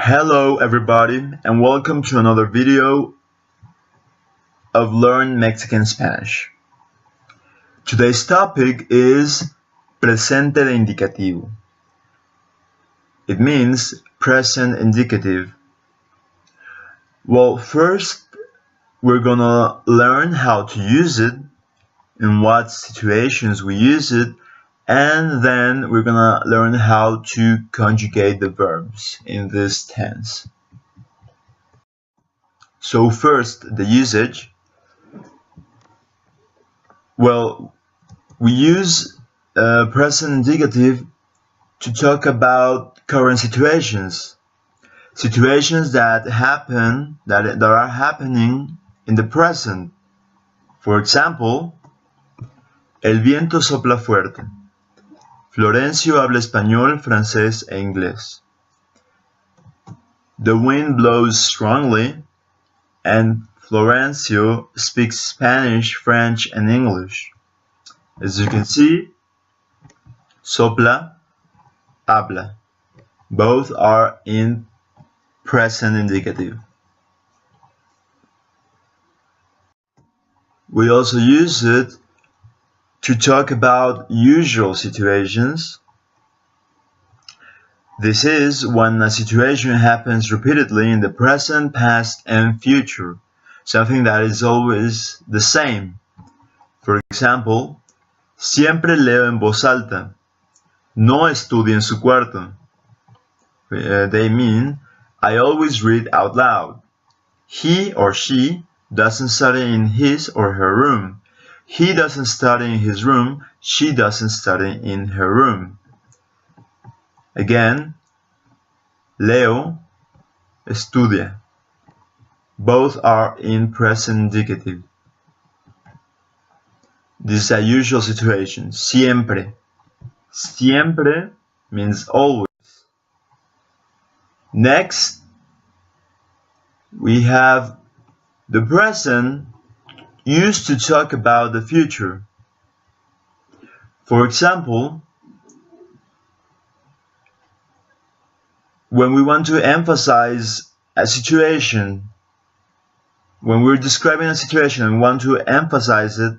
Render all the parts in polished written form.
Hello everybody and welcome to another video of Learn Mexican Spanish. Today's topic is Presente de Indicativo. It means present indicative. Well, first we're gonna learn how to use it, in what situations we use it, and then we're gonna learn how to conjugate the verbs in this tense. So first, the usage. Well, we use present indicative to talk about current situations that happen, that are happening in the present. For example, el viento sopla fuerte. Florencio habla español, francés e inglés. The wind blows strongly, and Florencio speaks Spanish, French, and English. As you can see, sopla, habla. Both are in present indicative. We also use it to talk about usual situations. This is when a situation happens repeatedly in the present, past, and future, something that is always the same. For example, siempre leo en voz alta. No estudio en su cuarto. They mean, I always read out loud. He or she doesn't study in his or her room. He doesn't study in his room. She doesn't study in her room. Again, Leo, estudia. Both are in present indicative. This is a usual situation. Siempre. Siempre means always. Next, we have the present used to talk about the future. For example, when we want to emphasize a situation, when we're describing a situation and want to emphasize it,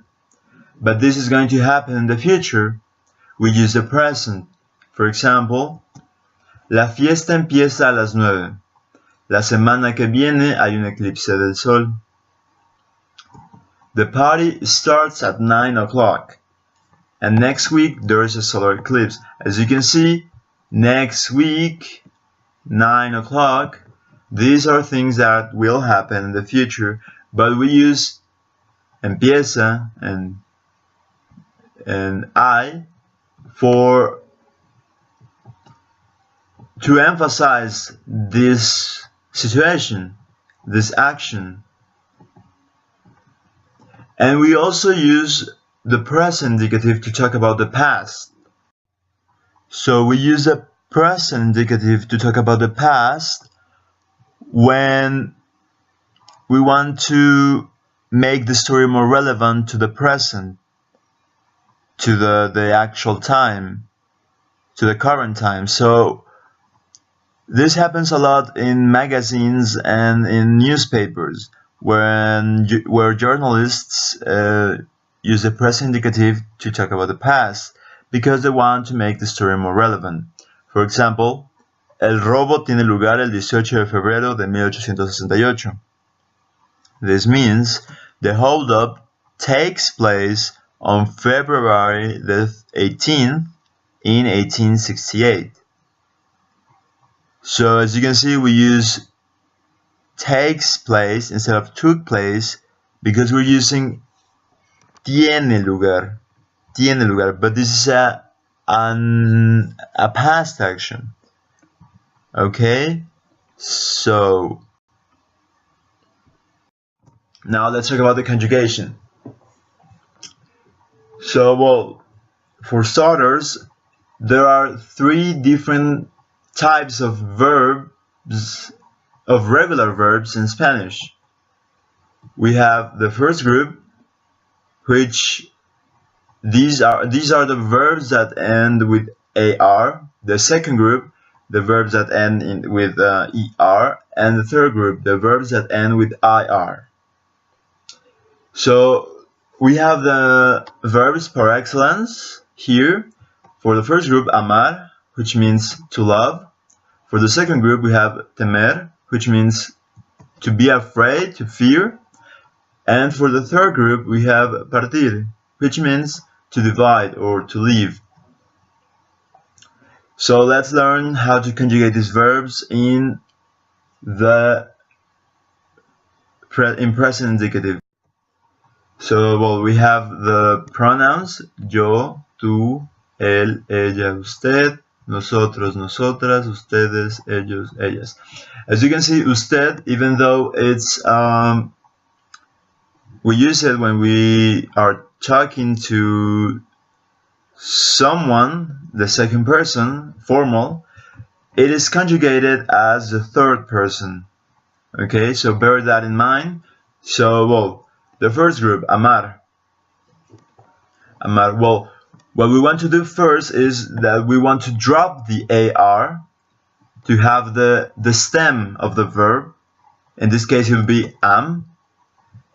but this is going to happen in the future, we use the present. For example, la fiesta empieza a las 9. La semana que viene hay un eclipse del sol. The party starts at 9 o'clock. And next week there is a solar eclipse. As you can see, next week, 9 o'clock, these are things that will happen in the future, but we use empieza and I to emphasize this situation, this action. And we also use the present indicative to talk about the past. So we use the present indicative to talk about the past when we want to make the story more relevant to the present, to the actual time, to the current time. So this happens a lot in magazines and in newspapers, where journalists use the present indicative to talk about the past because they want to make the story more relevant. For example, el robo tiene lugar el 18 de febrero de 1868. This means the holdup takes place on February the 18th in 1868. So as you can see, we use takes place instead of took place because we're using tiene lugar, but this is a past action. Okay, so now let's talk about the conjugation. So, well, for starters, there are 3 different types of verbs, of regular verbs in Spanish. We have the first group, which these are the verbs that end with AR. The second group, the verbs that end with ER, and the third group, the verbs that end with IR. So we have the verbs par excellence here. For the first group, amar, which means to love. For the second group, we have temer, which means to be afraid, to fear. And for the third group, we have partir, which means to divide or to leave. So let's learn how to conjugate these verbs in present indicative. So, well, we have the pronouns yo, tú, él, ella, usted, nosotros, nosotras, ustedes, ellos, ellas. As you can see, usted, even though it's we use it when we are talking to someone, the second person, formal, it is conjugated as the third person. Okay, so bear that in mind. So, well, the first group, amar. Amar, well, what we want to do first is that we want to drop the AR to have the stem of the verb. In this case, it will be am.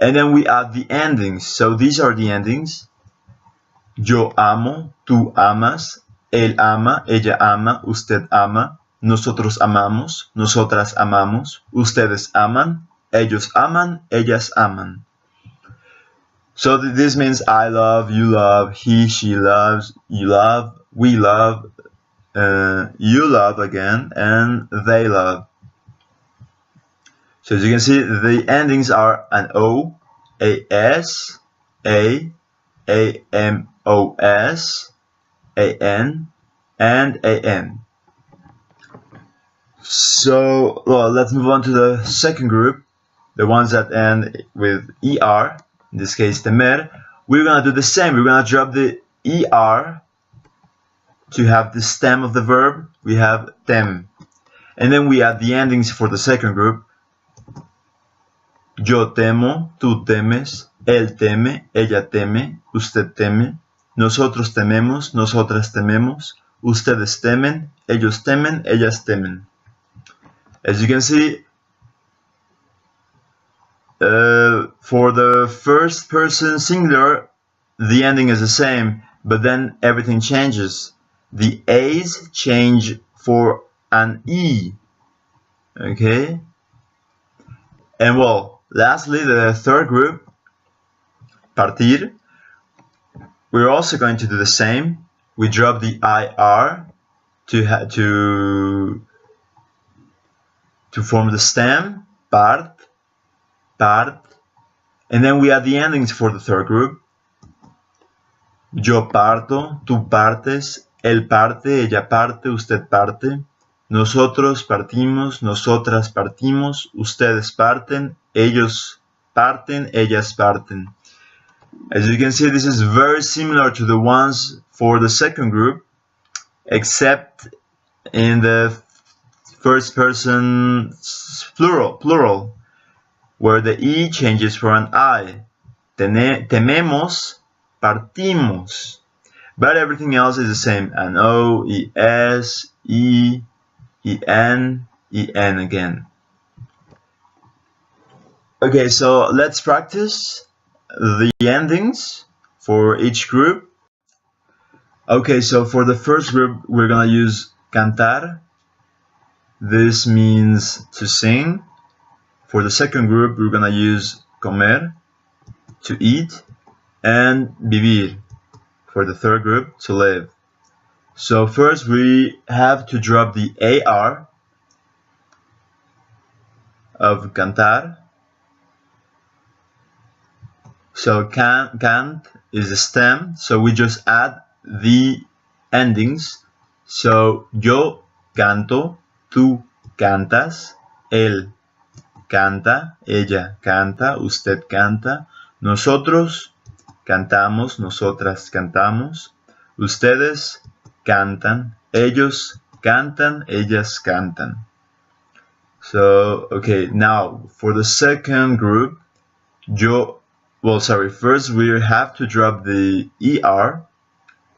And then we add the endings. So these are the endings. Yo amo, tú amas, él ama, ella ama, usted ama, nosotros amamos, nosotras amamos, ustedes aman, ellos aman, ellas aman. So this means I love, you love, he, she loves, you love, we love, you love again, and they love. So as you can see, the endings are an O, a S, a M O S, a N, and a N. So, well, let's move on to the second group, the ones that end with ER, in this case temer. We're gonna do the same. We're gonna drop the ER to have the stem of the verb. We have tem. And then we add the endings for the second group. Yo temo, tú temes, él teme, ella teme, usted teme, nosotros tememos, nosotras tememos, ustedes temen, ellos temen, ellas temen. As you can see, for the first person singular, the ending is the same, but then everything changes. The A's change for an E. Okay? And well, lastly, the third group, partir, we're also going to do the same. We drop the IR to form the stem, part, and then we add the endings for the third group. Yo parto, tú partes, él parte, ella parte, usted parte, nosotros partimos, nosotras partimos, ustedes parten, ellos parten, ellas parten. As you can see, this is very similar to the ones for the second group, except in the first person plural, where the E changes for an I. Tememos, partimos. But everything else is the same. An O, ES, E, EN, EN again. Okay, so let's practice the endings for each group. Okay, so for the first group, we're gonna use cantar. This means to sing. For the second group, we're gonna use comer, to eat, and vivir, for the third group, to live. So first we have to drop the AR of cantar. So cant is a stem, so we just add the endings. So yo canto, tú cantas, él canta, ella canta, usted canta, nosotros cantamos, nosotras cantamos, ustedes cantan, ellos cantan, ellas cantan. So, okay, now for the second group, first we have to drop the ER.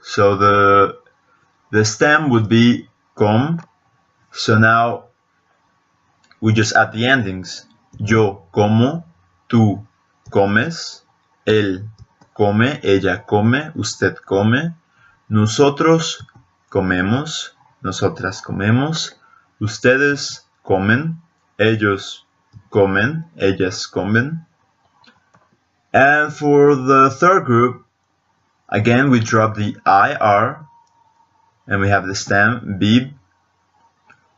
So the stem would be com. So now we just add the endings. Yo como, tú comes, él come, ella come, usted come, nosotros comemos, nosotras comemos, ustedes comen, ellos comen, ellas comen. And for the third group, again we drop the IR and we have the stem bib.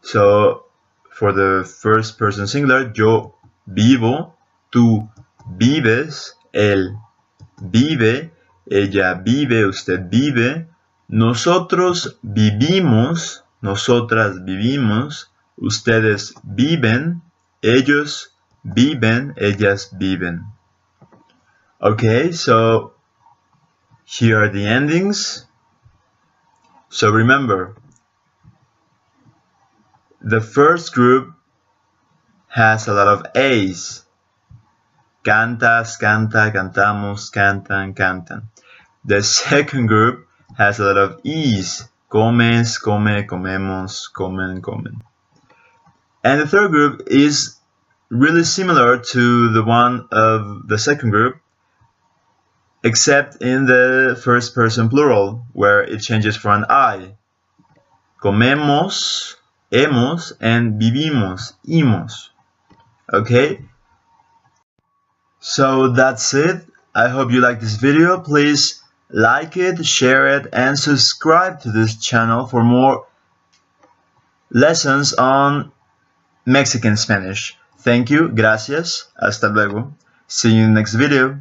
So for the first person singular, yo vivo, tú vives, él vive, ella vive, usted vive, nosotros vivimos, nosotras vivimos, ustedes viven, ellos viven, ellas viven. Okay, so here are the endings. So remember, the first group has a lot of A's. Cantas, canta, cantamos, cantan, cantan. The second group has a lot of E's. Comes, come, comemos, comen, comen. And the third group is really similar to the one of the second group, except in the first person plural, where it changes for an I. Comemos, hemos, and vivimos, imos. Okay? So that's it. I hope you like this video. Please like it, share it, and subscribe to this channel for more lessons on Mexican Spanish. Thank you, gracias, hasta luego. See you in the next video.